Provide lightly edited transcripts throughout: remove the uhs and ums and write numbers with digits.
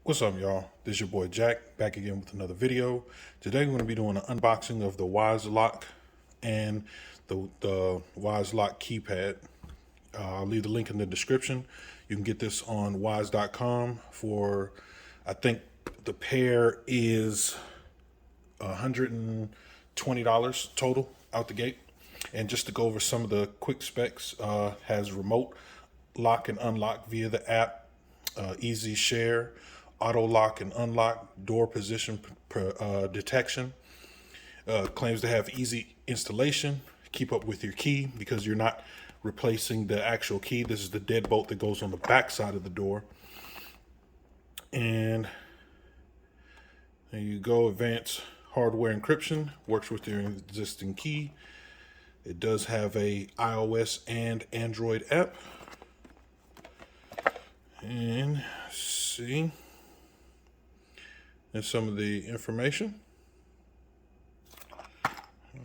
What's up, y'all? This is your boy Jack, back again with another video. Today we're going to be doing an unboxing of the Wyze lock and the Wyze lock keypad. I'll leave the link in the description. You can get this on Wyze.com for, I think the pair is $120 total out the gate. And just to go over some of the quick specs, has remote lock and unlock via the app, easy share, auto lock and unlock, door position detection, claims to have easy installation, keep up with your key because you're not replacing the actual key. This is the deadbolt that goes on the back side of the door. And there you go, advanced hardware encryption, works with your existing key. It does have a iOS and Android app. And see, there's some of the information.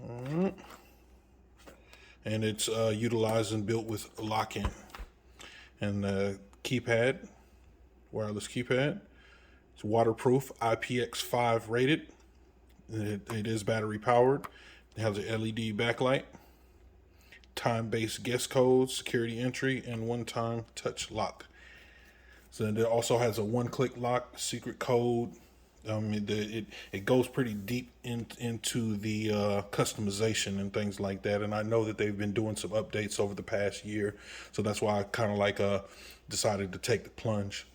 All right. And it's utilized and built with lock-in. And the keypad, wireless keypad, it's waterproof, IPX5 rated. It is battery powered. It has an LED backlight, time-based guest codes, security entry, and one-time touch lock. So it also has a one-click lock, secret code. It goes pretty deep into the customization and things like that. And I know that they've been doing some updates over the past year, so that's why I kind of decided to take the plunge.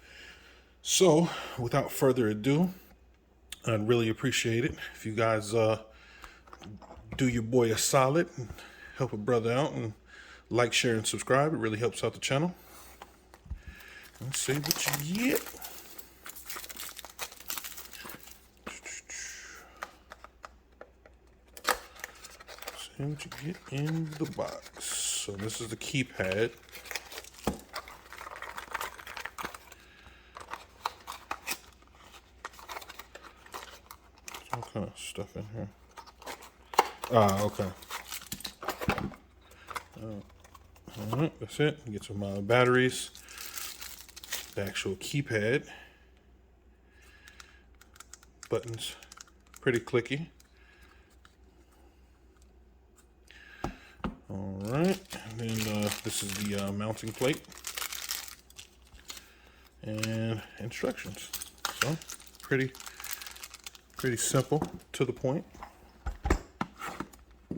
So without further ado, I'd really appreciate it if you guys do your boy a solid and help a brother out and like, share, and subscribe. It really helps out the channel. Let's see what you get. See what you get in the box. So this is the keypad. Some kind of stuff in here. Okay. All right, that's it. Get some batteries. The actual keypad. Buttons, pretty clicky. All right, and then this is the mounting plate and instructions. So pretty simple, to the point.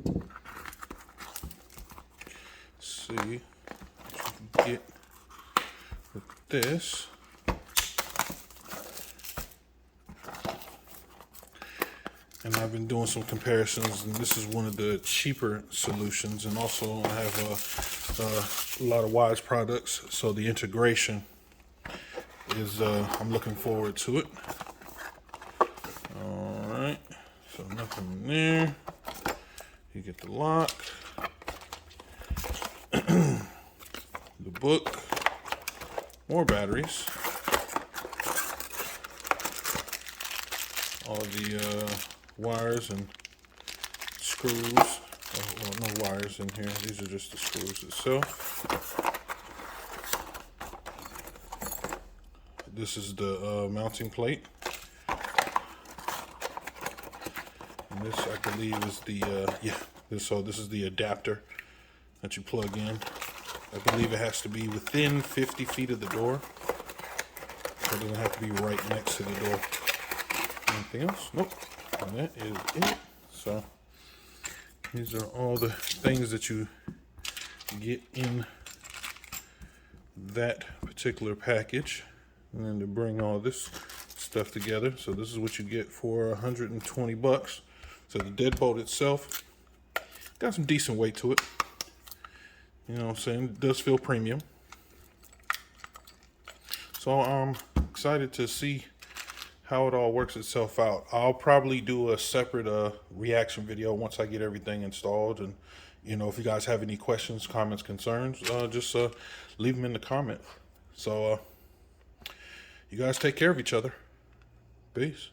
Let's see what you can get with this. And I've been doing some comparisons, and this is one of the cheaper solutions. And also I have a lot of Wyze products, so the integration is, I'm looking forward to it. All right, so nothing in there. You get the lock, the book, more batteries, all of the wires and screws. Well, no wires in here. These are just the screws itself. This is the mounting plate. And this, I believe, is the this is the adapter that you plug in. I believe it has to be within 50 feet of the door. So it doesn't have to be right next to the door. Anything else? Nope. And that is it. So these are all the things that you get in that particular package. And then to bring all this stuff together. So this is what you get for 120 bucks. So the deadbolt itself got some decent weight to it. You know what I'm saying? It does feel premium. So I'm excited to see how it all works itself out. I'll probably do a separate reaction video once I get everything installed. And you know, if you guys have any questions, comments, concerns, just leave them in the comment. So you guys take care of each other. Peace.